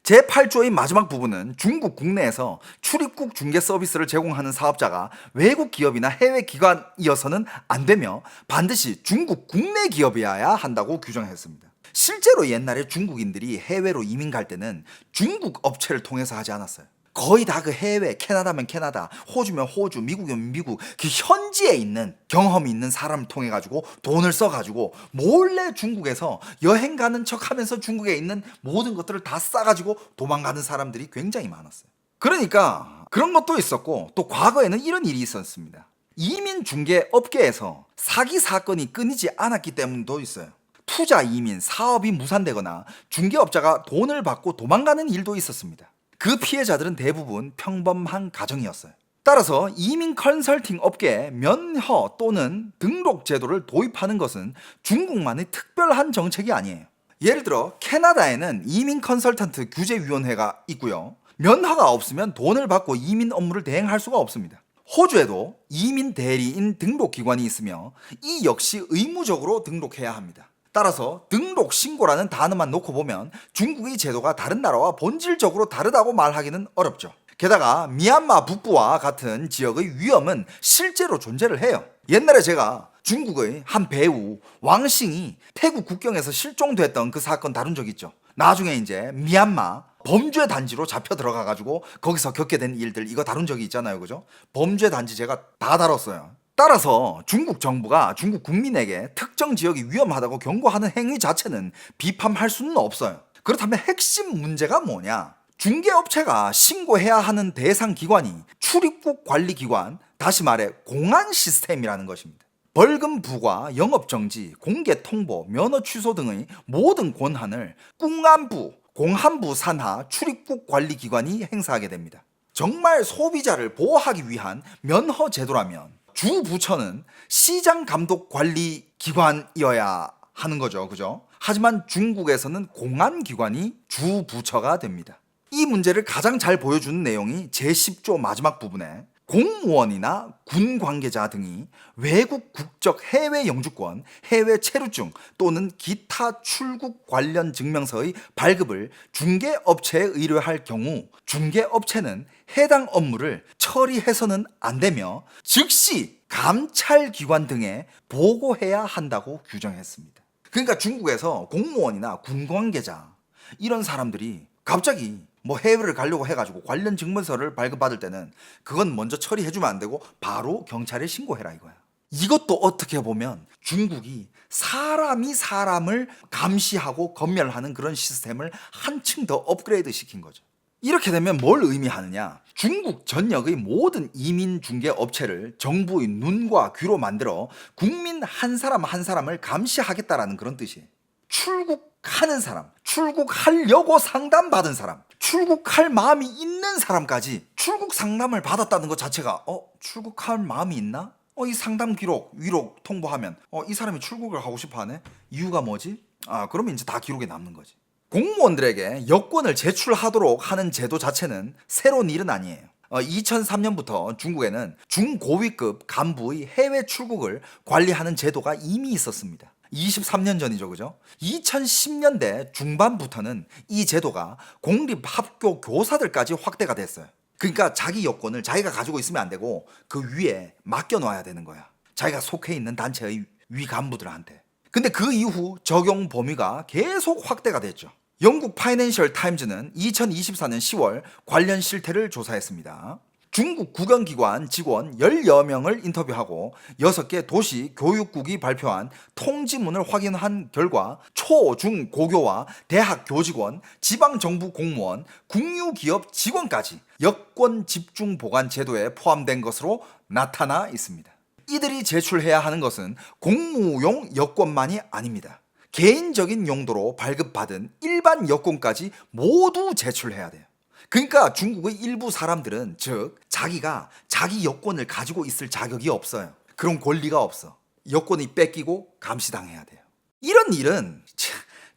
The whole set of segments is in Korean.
제8조의 마지막 부분은 중국 국내에서 출입국 중개 서비스를 제공하는 사업자가 외국 기업이나 해외 기관이어서는 안 되며 반드시 중국 국내 기업이어야 한다고 규정했습니다. 실제로 옛날에 중국인들이 해외로 이민 갈 때는 중국 업체를 통해서 하지 않았어요. 거의 다 그 해외, 캐나다면 캐나다, 호주면 호주, 미국이면 미국, 그 현지에 있는 경험이 있는 사람을 통해 가지고 돈을 써 가지고 몰래 중국에서 여행 가는 척 하면서 중국에 있는 모든 것들을 다 싸 가지고 도망가는 사람들이 굉장히 많았어요. 그러니까 그런 것도 있었고, 또 과거에는 이런 일이 있었습니다. 이민 중개 업계에서 사기 사건이 끊이지 않았기 때문도 있어요. 투자 이민, 사업이 무산되거나 중개업자가 돈을 받고 도망가는 일도 있었습니다. 그 피해자들은 대부분 평범한 가정이었어요. 따라서 이민 컨설팅 업계에 면허 또는 등록 제도를 도입하는 것은 중국만의 특별한 정책이 아니에요. 예를 들어 캐나다에는 이민 컨설턴트 규제위원회가 있고요. 면허가 없으면 돈을 받고 이민 업무를 대행할 수가 없습니다. 호주에도 이민 대리인 등록 기관이 있으며 이 역시 의무적으로 등록해야 합니다. 따라서 등록 신고라는 단어만 놓고 보면 중국의 제도가 다른 나라와 본질적으로 다르다고 말하기는 어렵죠. 게다가 미얀마 북부와 같은 지역의 위험은 실제로 존재를 해요. 옛날에 제가 중국의 한 배우 왕싱이 태국 국경에서 실종됐던 그 사건 다룬 적 있죠. 나중에 이제 미얀마 범죄 단지로 잡혀 들어가 가지고 거기서 겪게 된 일들 이거 다룬 적이 있잖아요. 그죠? 범죄 단지 제가 다 다뤘어요. 따라서 중국 정부가 중국 국민에게 특정 지역이 위험하다고 경고하는 행위 자체는 비판할 수는 없어요. 그렇다면 핵심 문제가 뭐냐? 중개업체가 신고해야 하는 대상 기관이 출입국 관리기관, 다시 말해 공안 시스템이라는 것입니다. 벌금 부과, 영업 정지, 공개 통보, 면허 취소 등의 모든 권한을 공안부, 공안부 산하 출입국 관리기관이 행사하게 됩니다. 정말 소비자를 보호하기 위한 면허 제도라면 주 부처는 시장 감독 관리 기관이어야 하는 거죠. 그죠? 하지만 중국에서는 공안 기관이 주 부처가 됩니다. 이 문제를 가장 잘 보여주는 내용이 제10조 마지막 부분에 공무원이나 군 관계자 등이 외국 국적 해외 영주권, 해외 체류증 또는 기타 출국 관련 증명서의 발급을 중개업체에 의뢰할 경우 중개업체는 해당 업무를 처리해서는 안 되며 즉시 감찰기관 등에 보고해야 한다고 규정했습니다. 그러니까 중국에서 공무원이나 군 관계자 이런 사람들이 갑자기 뭐 해외를 가려고 해가지고 관련 증명서를 발급받을 때는 그건 먼저 처리해주면 안 되고 바로 경찰에 신고해라 이거야. 이것도 어떻게 보면 중국이 사람이 사람을 감시하고 검열하는 그런 시스템을 한층 더 업그레이드 시킨 거죠. 이렇게 되면 뭘 의미하느냐? 중국 전역의 모든 이민 중개 업체를 정부의 눈과 귀로 만들어 국민 한 사람 한 사람을 감시하겠다라는 그런 뜻이에요. 출국하는 사람, 출국하려고 상담받은 사람, 출국할 마음이 있는 사람까지 출국 상담을 받았다는 것 자체가 출국할 마음이 있나? 이 상담 기록, 위록 통보하면 이 사람이 출국을 하고 싶어 하네? 이유가 뭐지? 그러면 이제 다 기록에 남는 거지. 공무원들에게 여권을 제출하도록 하는 제도 자체는 새로운 일은 아니에요. 2003년부터 중국에는 중고위급 간부의 해외 출국을 관리하는 제도가 이미 있었습니다. 23년 전이죠, 그죠? 2010년대 중반부터는 이 제도가 공립학교 교사들까지 확대가 됐어요. 그러니까 자기 여권을 자기가 가지고 있으면 안 되고 그 위에 맡겨놔야 되는 거야. 자기가 속해 있는 단체의 위 간부들한테. 근데 그 이후 적용 범위가 계속 확대가 됐죠. 영국 파이낸셜 타임즈는 2024년 10월 관련 실태를 조사했습니다. 중국 국영기관 직원 10여 명을 인터뷰하고 6개 도시 교육국이 발표한 통지문을 확인한 결과 초, 중, 고교와 대학 교직원, 지방정부 공무원, 국유기업 직원까지 여권 집중 보관 제도에 포함된 것으로 나타나 있습니다. 이들이 제출해야 하는 것은 공무용 여권만이 아닙니다. 개인적인 용도로 발급받은 일반 여권까지 모두 제출해야 돼요. 그러니까 중국의 일부 사람들은 즉 자기가 자기 여권을 가지고 있을 자격이 없어요. 그런 권리가 없어. 여권이 뺏기고 감시당해야 돼요. 이런 일은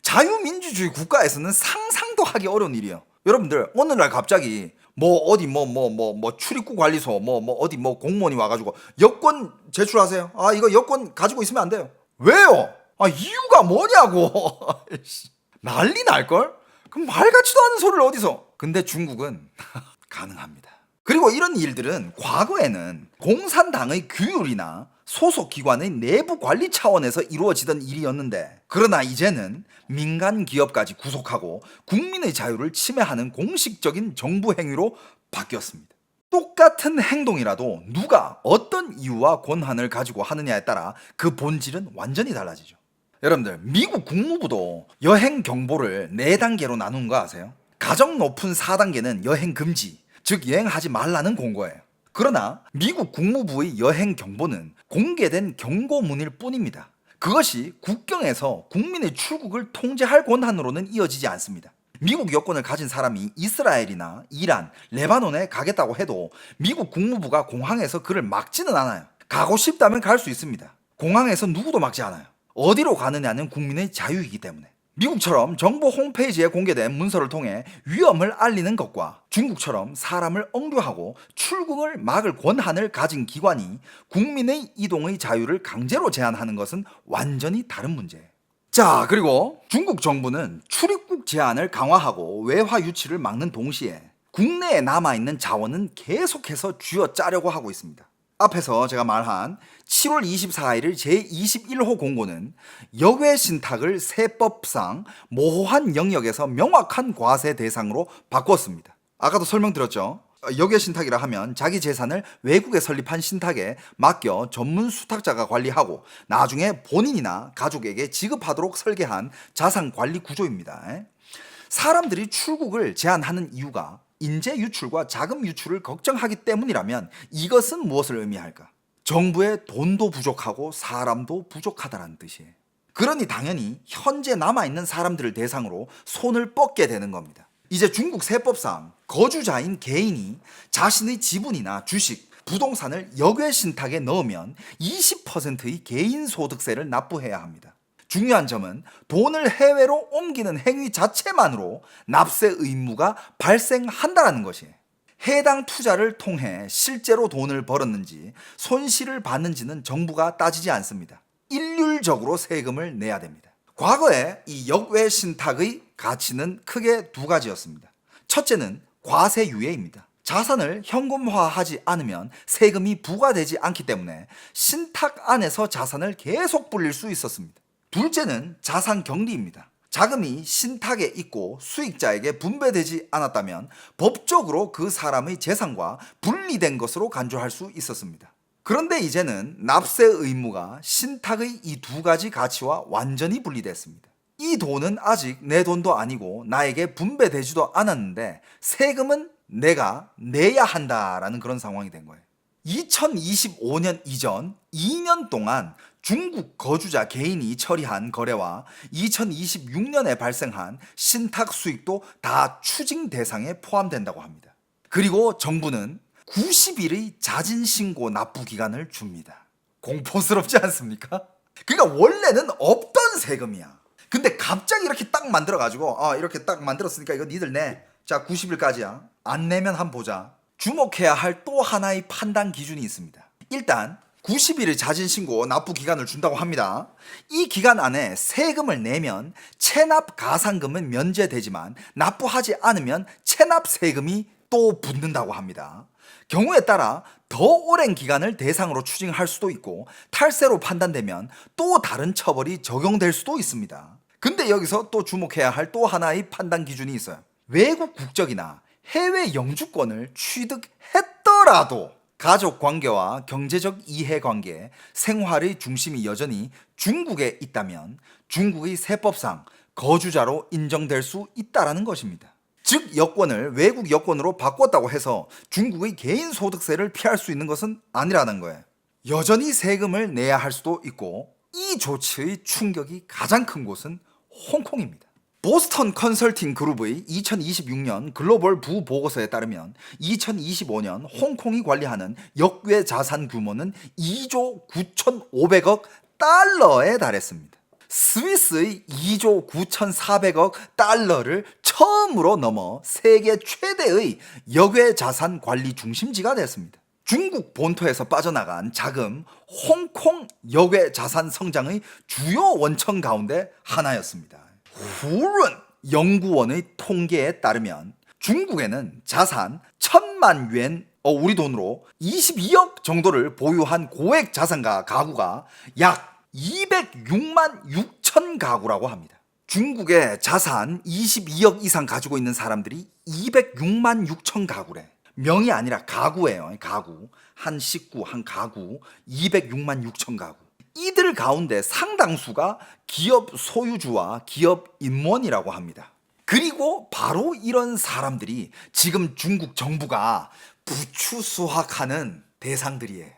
자유민주주의 국가에서는 상상도 하기 어려운 일이에요. 여러분들 오늘날 갑자기 어디 출입국 관리소 어디 공무원이 와가지고 여권 제출하세요. 이거 여권 가지고 있으면 안 돼요. 왜요? 이유가 뭐냐고. 난리 날걸? 그럼 말 같지도 않은 소리를 어디서? 근데 중국은 가능합니다. 그리고 이런 일들은 과거에는 공산당의 규율이나 소속 기관의 내부 관리 차원에서 이루어지던 일이었는데, 그러나 이제는 민간 기업까지 구속하고 국민의 자유를 침해하는 공식적인 정부 행위로 바뀌었습니다. 똑같은 행동이라도 누가 어떤 이유와 권한을 가지고 하느냐에 따라 그 본질은 완전히 달라지죠. 여러분들, 미국 국무부도 여행 경보를 4단계로 나눈 거 아세요? 가장 높은 4단계는 여행 금지, 즉 여행하지 말라는 공고예요. 그러나 미국 국무부의 여행 경보는 공개된 경고문일 뿐입니다. 그것이 국경에서 국민의 출국을 통제할 권한으로는 이어지지 않습니다. 미국 여권을 가진 사람이 이스라엘이나 이란, 레바논에 가겠다고 해도 미국 국무부가 공항에서 그를 막지는 않아요. 가고 싶다면 갈 수 있습니다. 공항에서 누구도 막지 않아요. 어디로 가느냐는 국민의 자유이기 때문에. 미국처럼 정부 홈페이지에 공개된 문서를 통해 위험을 알리는 것과 중국처럼 사람을 억류하고 출국을 막을 권한을 가진 기관이 국민의 이동의 자유를 강제로 제한하는 것은 완전히 다른 문제예요. 자, 그리고 중국 정부는 출입국 제한을 강화하고 외화 유치를 막는 동시에 국내에 남아있는 자원은 계속해서 쥐어짜려고 하고 있습니다. 앞에서 제가 말한 7월 24일 제21호 공고는 역외 신탁을 세법상 모호한 영역에서 명확한 과세 대상으로 바꿨습니다. 아까도 설명드렸죠. 역외 신탁이라 하면 자기 재산을 외국에 설립한 신탁에 맡겨 전문 수탁자가 관리하고 나중에 본인이나 가족에게 지급하도록 설계한 자산 관리 구조입니다. 사람들이 출국을 제한하는 이유가 인재 유출과 자금 유출을 걱정하기 때문이라면 이것은 무엇을 의미할까? 정부의 돈도 부족하고 사람도 부족하다는 뜻이에요. 그러니 당연히 현재 남아있는 사람들을 대상으로 손을 뻗게 되는 겁니다. 이제 중국 세법상 거주자인 개인이 자신의 지분이나 주식, 부동산을 역외 신탁에 넣으면 20%의 개인 소득세를 납부해야 합니다. 중요한 점은 돈을 해외로 옮기는 행위 자체만으로 납세 의무가 발생한다는 것이에요. 해당 투자를 통해 실제로 돈을 벌었는지 손실을 받는지는 정부가 따지지 않습니다. 일률적으로 세금을 내야 됩니다. 과거에 이 역외 신탁의 가치는 크게 2가지였습니다. 첫째는 과세 유예입니다. 자산을 현금화하지 않으면 세금이 부과되지 않기 때문에 신탁 안에서 자산을 계속 불릴 수 있었습니다. 둘째는 자산 격리입니다. 자금이 신탁에 있고 수익자에게 분배되지 않았다면 법적으로 그 사람의 재산과 분리된 것으로 간주할 수 있었습니다. 그런데 이제는 납세 의무가 신탁의 이 2가지 가치와 완전히 분리됐습니다. 이 돈은 아직 내 돈도 아니고 나에게 분배되지도 않았는데 세금은 내가 내야 한다라는 그런 상황이 된 거예요. 2025년 이전 2년 동안 중국 거주자 개인이 처리한 거래와 2026년에 발생한 신탁 수익도 다 추징 대상에 포함된다고 합니다. 그리고 정부는 90일의 자진신고 납부 기간을 줍니다. 공포스럽지 않습니까? 그러니까 원래는 없던 세금이야. 근데 갑자기 이렇게 딱 만들어가지고 이렇게 딱 만들었으니까 이거 니들 내. 자, 90일까지야. 안 내면 한번 보자. 주목해야 할 또 하나의 판단 기준이 있습니다. 일단 90일의 자진신고 납부 기간을 준다고 합니다. 이 기간 안에 세금을 내면 체납 가산금은 면제되지만 납부하지 않으면 체납 세금이 또 붙는다고 합니다. 경우에 따라 더 오랜 기간을 대상으로 추징할 수도 있고 탈세로 판단되면 또 다른 처벌이 적용될 수도 있습니다. 근데 여기서 또 주목해야 할 또 하나의 판단 기준이 있어요. 외국 국적이나 해외 영주권을 취득했더라도 가족 관계와 경제적 이해관계, 생활의 중심이 여전히 중국에 있다면 중국의 세법상 거주자로 인정될 수 있다는 것입니다. 즉 여권을 외국 여권으로 바꿨다고 해서 중국의 개인 소득세를 피할 수 있는 것은 아니라는 거예요. 여전히 세금을 내야 할 수도 있고 이 조치의 충격이 가장 큰 곳은 홍콩입니다. 보스턴 컨설팅 그룹의 2026년 글로벌 부보고서에 따르면 2025년 홍콩이 관리하는 역외 자산 규모는 2조 9,500억 달러에 달했습니다. 스위스의 2조 9,400억 달러를 처음으로 넘어 세계 최대의 역외 자산 관리 중심지가 됐습니다. 중국 본토에서 빠져나간 자금, 홍콩 역외 자산 성장의 주요 원천 가운데 하나였습니다. 후른 연구원의 통계에 따르면 중국에는 자산 1,000만 yuan, 우리 돈으로 22억 정도를 보유한 고액 자산가 가구가 약 206만 6천 가구라고 합니다. 중국의 자산 22억 이상 가지고 있는 사람들이 206만 6천 가구래. 명이 아니라 가구예요. 가구. 한 식구, 한 가구 206만 6천 가구. 이들 가운데 상당수가 기업 소유주와 기업 임원이라고 합니다. 그리고 바로 이런 사람들이 지금 중국 정부가 부추 수확하는 대상들이에요.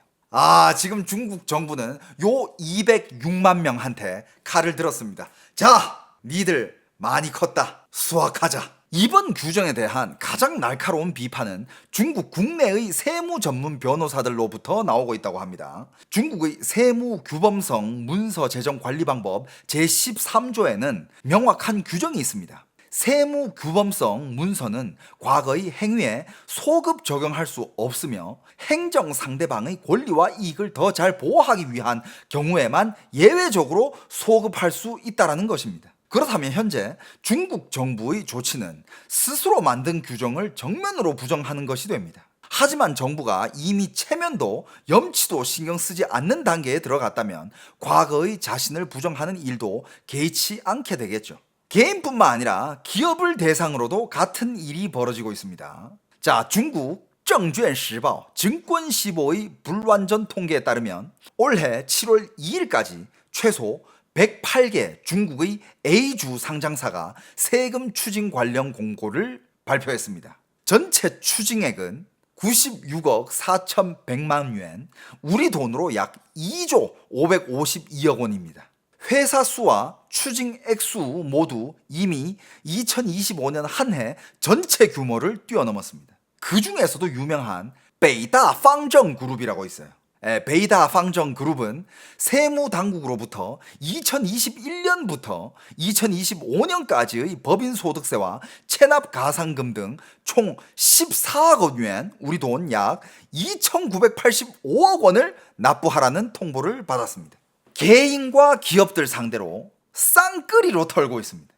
지금 중국 정부는 요 206만 명한테 칼을 들었습니다. 자, 니들 많이 컸다. 수확하자. 이번 규정에 대한 가장 날카로운 비판은 중국 국내의 세무 전문 변호사들로부터 나오고 있다고 합니다. 중국의 세무규범성 문서재정관리방법 제13조에는 명확한 규정이 있습니다. 세무규범성 문서는 과거의 행위에 소급 적용할 수 없으며 행정 상대방의 권리와 이익을 더 잘 보호하기 위한 경우에만 예외적으로 소급할 수 있다는 것입니다. 그렇다면 현재 중국 정부의 조치는 스스로 만든 규정을 정면으로 부정하는 것이 됩니다. 하지만 정부가 이미 체면도 염치도 신경 쓰지 않는 단계에 들어갔다면 과거의 자신을 부정하는 일도 개의치 않게 되겠죠. 개인뿐만 아니라 기업을 대상으로도 같은 일이 벌어지고 있습니다. 자, 중국证券时报 증권시보의 불완전 통계에 따르면 올해 7월 2일까지 최소 108개 중국의 A주 상장사가 세금 추징 관련 공고를 발표했습니다. 전체 추징액은 96억 4,100만 yuan, 우리 돈으로 약 2조 552억 원입니다. 회사 수와 추징 액수 모두 이미 2025년 한 해 전체 규모를 뛰어넘었습니다. 그 중에서도 유명한 베이다 방정 그룹이라고 있어요. 베이다 방정 그룹은 세무당국으로부터 2021년부터 2025년까지의 법인소득세와 체납 가상금 등 총 14억 yuan, 우리 돈 약 2,985억 원을 납부하라는 통보를 받았습니다. 개인과 기업들 상대로 쌍끌이로 털고 있습니다.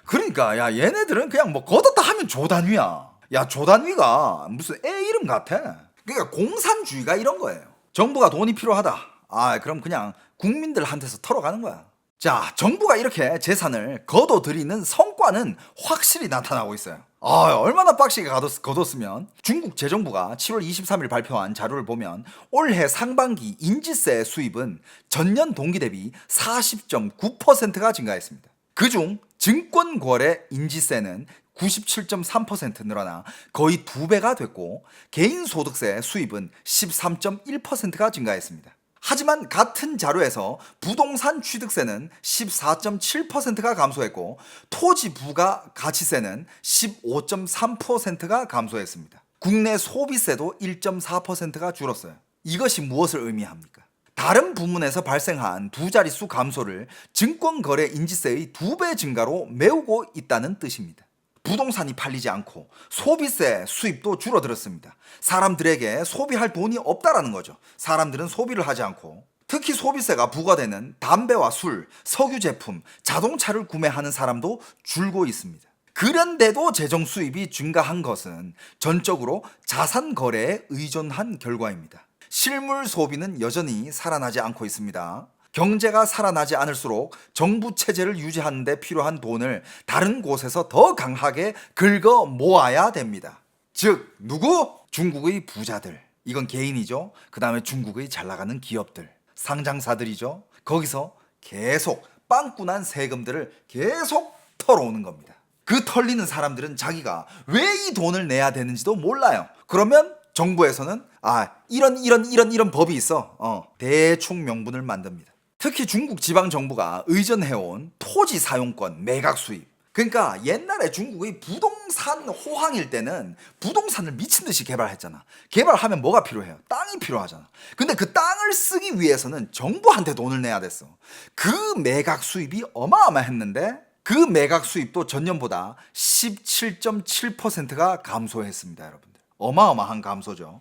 그러니까 야, 얘네들은 그냥 뭐 걷었다 하면 조단위야. 야, 조단위가 무슨 애 이름 같아. 그러니까 공산주의가 이런 거예요. 정부가 돈이 필요하다. 그럼 그냥 국민들한테서 털어가는 거야. 자, 정부가 이렇게 재산을 거둬들이는 성과는 확실히 나타나고 있어요. 얼마나 빡시게 거뒀으면 중국 재정부가 7월 23일 발표한 자료를 보면 올해 상반기 인지세 수입은 전년 동기 대비 40.9%가 증가했습니다. 그중 증권거래 인지세는 97.3% 늘어나 거의 2배가 됐고 개인소득세 수입은 13.1%가 증가했습니다. 하지만 같은 자료에서 부동산 취득세는 14.7%가 감소했고 토지 부가 가치세는 15.3%가 감소했습니다. 국내 소비세도 1.4%가 줄었어요. 이것이 무엇을 의미합니까? 다른 부문에서 발생한 두 자릿수 감소를 증권거래 인지세의 2배 증가로 메우고 있다는 뜻입니다. 부동산이 팔리지 않고 소비세 수입도 줄어들었습니다. 사람들에게 소비할 돈이 없다라는 거죠. 사람들은 소비를 하지 않고 특히 소비세가 부과되는 담배와 술, 석유 제품, 자동차를 구매하는 사람도 줄고 있습니다. 그런데도 재정 수입이 증가한 것은 전적으로 자산 거래에 의존한 결과입니다. 실물 소비는 여전히 살아나지 않고 있습니다. 경제가 살아나지 않을수록 정부 체제를 유지하는 데 필요한 돈을 다른 곳에서 더 강하게 긁어 모아야 됩니다. 즉 누구? 중국의 부자들. 이건 개인이죠. 그 다음에 중국의 잘 나가는 기업들. 상장사들이죠. 거기서 계속 빵꾸난 세금들을 계속 털어오는 겁니다. 그 털리는 사람들은 자기가 왜 이 돈을 내야 되는지도 몰라요. 그러면 정부에서는 이런 법이 있어. 대충 명분을 만듭니다. 특히 중국 지방정부가 의존해온 토지 사용권 매각 수입. 그러니까 옛날에 중국의 부동산 호황일 때는 부동산을 미친 듯이 개발했잖아. 개발하면 뭐가 필요해요? 땅이 필요하잖아. 근데 그 땅을 쓰기 위해서는 정부한테 돈을 내야 됐어. 그 매각 수입이 어마어마했는데 그 매각 수입도 전년보다 17.7%가 감소했습니다, 여러분들. 어마어마한 감소죠.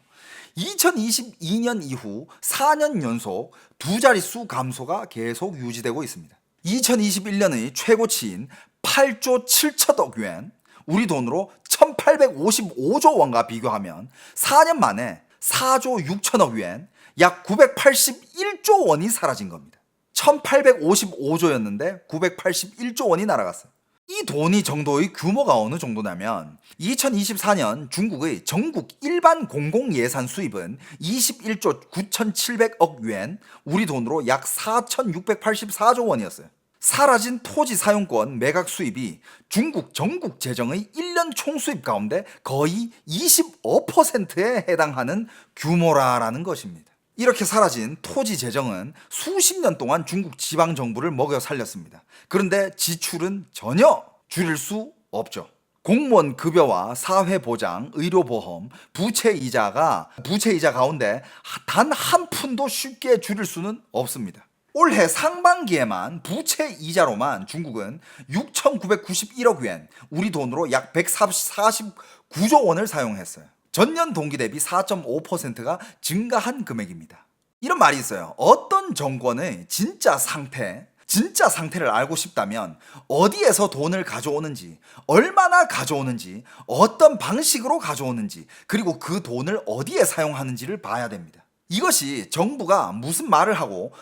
2022년 이후 4년 연속 두 자릿수 감소가 계속 유지되고 있습니다. 2021년의 최고치인 8조 7천억 위엔, 우리 돈으로 1855조 원과 비교하면 4년 만에 4조 6천억 위엔, 약 981조 원이 사라진 겁니다. 1855조였는데 981조 원이 날아갔어요. 이 돈이 정도의 규모가 어느 정도냐면 2024년 중국의 전국 일반 공공예산 수입은 21조 9,700억 위엔, 우리 돈으로 약 4,684조 원이었어요. 사라진 토지 사용권 매각 수입이 중국 전국 재정의 1년 총수입 가운데 거의 25%에 해당하는 규모라는 것입니다. 이렇게 사라진 토지 재정은 수십 년 동안 중국 지방정부를 먹여 살렸습니다. 그런데 지출은 전혀 줄일 수 없죠. 공무원 급여와 사회보장, 의료보험, 부채이자 가운데 단 한 푼도 쉽게 줄일 수는 없습니다. 올해 상반기에만 부채 이자로만 중국은 6,991억 위엔, 우리 돈으로 약 149조 원을 사용했어요. 전년 동기 대비 4.5%가 증가한 금액입니다. 이런 말이 있어요. 어떤 정권의 진짜 상태를 알고 싶다면 어디에서 돈을 가져오는지, 얼마나 가져오는지, 어떤 방식으로 가져오는지, 그리고 그 돈을 어디에 사용하는지를 봐야 됩니다. 이것이 정부가 무슨 말을 하고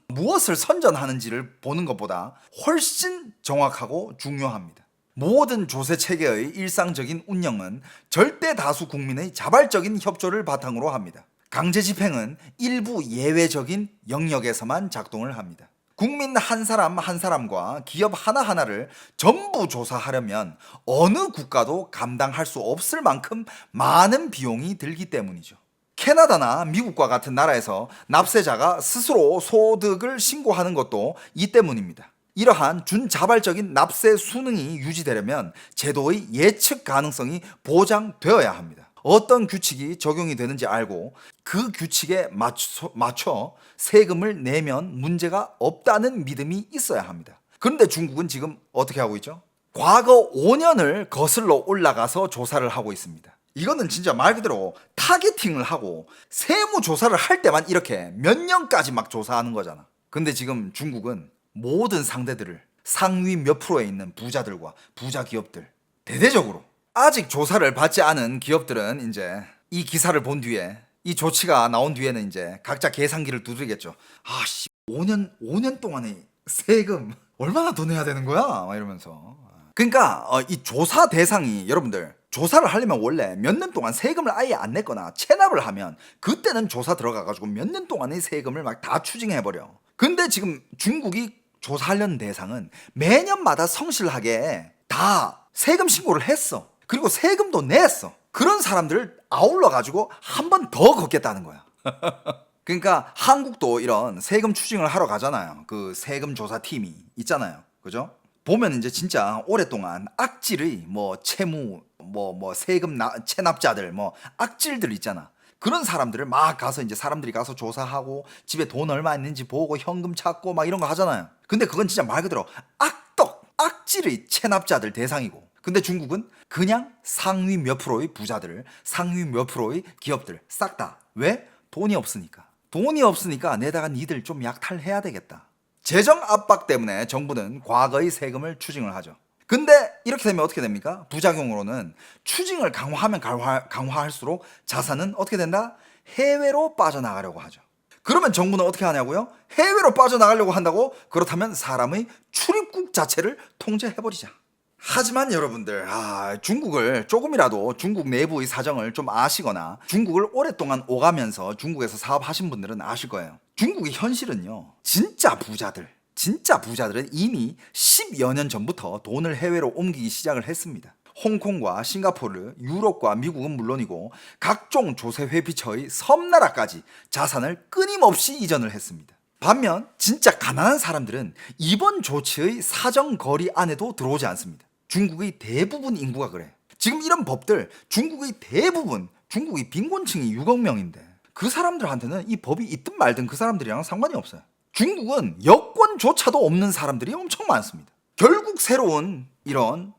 무엇을 선전하는지를 보는 것보다 훨씬 정확하고 중요합니다. 모든 조세 체계의 일상적인 운영은 절대 다수 국민의 자발적인 협조를 바탕으로 합니다. 강제 집행은 일부 예외적인 영역에서만 작동을 합니다. 국민 한 사람 한 사람과 기업 하나하나를 전부 조사하려면 어느 국가도 감당할 수 없을 만큼 많은 비용이 들기 때문이죠. 캐나다나 미국과 같은 나라에서 납세자가 스스로 소득을 신고하는 것도 이 때문입니다. 이러한 준자발적인 납세 수능이 유지되려면 제도의 예측 가능성이 보장되어야 합니다. 어떤 규칙이 적용이 되는지 알고 그 규칙에 맞춰 세금을 내면 문제가 없다는 믿음이 있어야 합니다. 그런데 중국은 지금 어떻게 하고 있죠? 과거 5년을 거슬러 올라가서 조사를 하고 있습니다. 이거는 진짜 말 그대로 타겟팅을 하고 세무조사를 할 때만 이렇게 몇 년까지 막 조사하는 거잖아. 근데 지금 중국은 모든 상대들을 상위 몇 프로에 있는 부자들과 부자 기업들, 대대적으로 아직 조사를 받지 않은 기업들은 이제 이 기사를 본 뒤에, 이 조치가 나온 뒤에는 이제 각자 계산기를 두드리겠죠. 5년 동안의 세금 얼마나 더 내야 되는 거야? 막 이러면서. 그러니까 이 조사 대상이, 여러분들 조사를 하려면 원래 몇 년 동안 세금을 아예 안 냈거나 체납을 하면 그때는 조사 들어가가지고 몇 년 동안의 세금을 막 다 추징해버려. 근데 지금 중국이 조사하려는 대상은 매년마다 성실하게 다 세금 신고를 했어. 그리고 세금도 냈어. 그런 사람들을 아울러 가지고 한 번 더 걷겠다는 거야. 그러니까 한국도 이런 세금 추징을 하러 가잖아요. 그 세금 조사 팀이 있잖아요. 그죠? 보면 이제 진짜 오랫동안 악질의 채무 세금 체납자들 악질들 있잖아. 그런 사람들을 막 가서 이제 사람들이 가서 조사하고 집에 돈 얼마 있는지 보고 현금 찾고 막 이런 거 하잖아요. 근데 그건 진짜 말 그대로 악질의 체납자들 대상이고. 근데 중국은 그냥 상위 몇 프로의 부자들, 상위 몇 프로의 기업들 싹 다. 왜? 돈이 없으니까. 돈이 없으니까 내다가 니들 좀 약탈해야 되겠다. 재정 압박 때문에 정부는 과거의 세금을 추징을 하죠. 근데 이렇게 되면 어떻게 됩니까? 부작용으로는 추징을 강화할수록 자산은 어떻게 된다? 해외로 빠져나가려고 하죠. 그러면 정부는 어떻게 하냐고요? 해외로 빠져나가려고 한다고? 그렇다면 사람의 출입국 자체를 통제해버리자. 하지만 여러분들, 중국을 조금이라도 중국 내부의 사정을 좀 아시거나 중국을 오랫동안 오가면서 중국에서 사업하신 분들은 아실 거예요. 중국의 현실은요, 진짜 부자들은 이미 10여 년 전부터 돈을 해외로 옮기기 시작을 했습니다. 홍콩과 싱가포르, 유럽과 미국은 물론이고 각종 조세 회피처의 섬나라까지 자산을 끊임없이 이전을 했습니다. 반면 진짜 가난한 사람들은 이번 조치의 사정거리 안에도 들어오지 않습니다. 중국의 대부분 인구가 그래. 지금 이런 법들, 중국의 빈곤층이 6억 명인데 그 사람들한테는 이 법이 있든 말든 그 사람들이랑 상관이 없어요. 중국은 여권조차도 없는 사람들이 엄청 많습니다. 결국 새로운 이런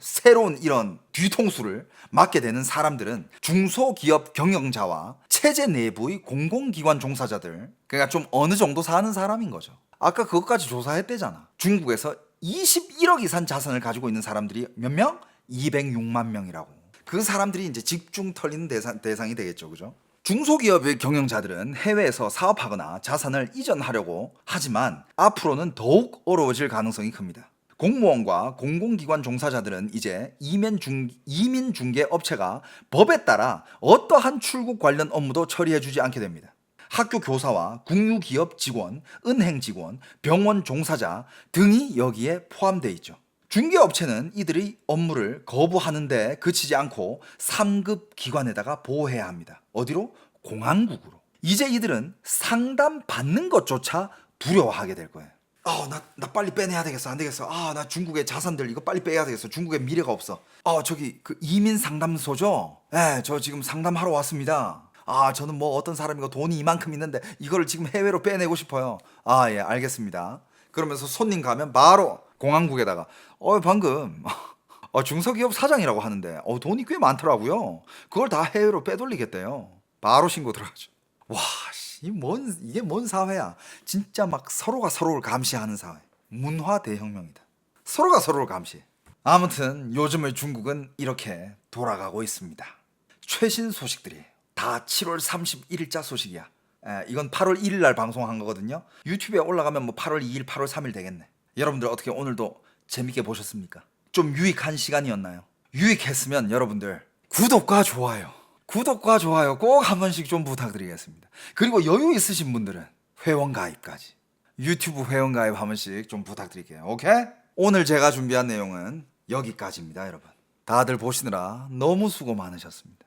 새로운 이런 뒤통수를 맞게 되는 사람들은 중소기업 경영자와 체제 내부의 공공기관 종사자들, 그러니까 좀 어느 정도 사는 사람인 거죠. 아까 그것까지 조사했대잖아. 중국에서 21억 이상 자산을 가지고 있는 사람들이 몇 명? 206만 명이라고. 그 사람들이 이제 집중 털리는 대상이 되겠죠. 그죠? 중소기업의 경영자들은 해외에서 사업하거나 자산을 이전하려고 하지만 앞으로는 더욱 어려워질 가능성이 큽니다. 공무원과 공공기관 종사자들은 이제 이민중개 업체가 법에 따라 어떠한 출국 관련 업무도 처리해주지 않게 됩니다. 학교 교사와 국유기업 직원, 은행 직원, 병원 종사자 등이 여기에 포함되어 있죠. 중개업체는 이들의 업무를 거부하는데 그치지 않고 3급 기관에다가 보호해야 합니다. 어디로? 공항국으로. 이제 이들은 상담 받는 것조차 두려워하게 될 거예요. 나 빨리 빼내야 되겠어. 안 되겠어. 나 중국의 자산들 이거 빨리 빼야 되겠어. 중국에 미래가 없어. 저기 그 이민 상담소죠? 네, 저 지금 상담하러 왔습니다. 저는 뭐 어떤 사람이고 돈이 이만큼 있는데 이거를 지금 해외로 빼내고 싶어요. 예, 알겠습니다. 그러면서 손님 가면 바로 공항국에다가 방금 중소기업 사장이라고 하는데 돈이 꽤 많더라고요. 그걸 다 해외로 빼돌리겠대요. 바로 신고 들어가죠. 와, 이게 뭔 사회야? 진짜 막 서로가 서로를 감시하는 사회. 문화 대혁명이다. 서로가 서로를 감시해. 아무튼 요즘의 중국은 이렇게 돌아가고 있습니다. 최신 소식들이 다 7월 31일자 소식이야. 이건 8월 1일 날 방송한 거거든요. 유튜브에 올라가면 뭐 8월 2일, 8월 3일 되겠네. 여러분들 어떻게 오늘도 재밌게 보셨습니까? 좀 유익한 시간이었나요? 유익했으면 여러분들 구독과 좋아요 꼭 한 번씩 좀 부탁드리겠습니다. 그리고 여유 있으신 분들은 회원 가입까지, 유튜브 회원 가입 한 번씩 좀 부탁드릴게요. 오케이? 오늘 제가 준비한 내용은 여기까지입니다. 여러분 다들 보시느라 너무 수고 많으셨습니다.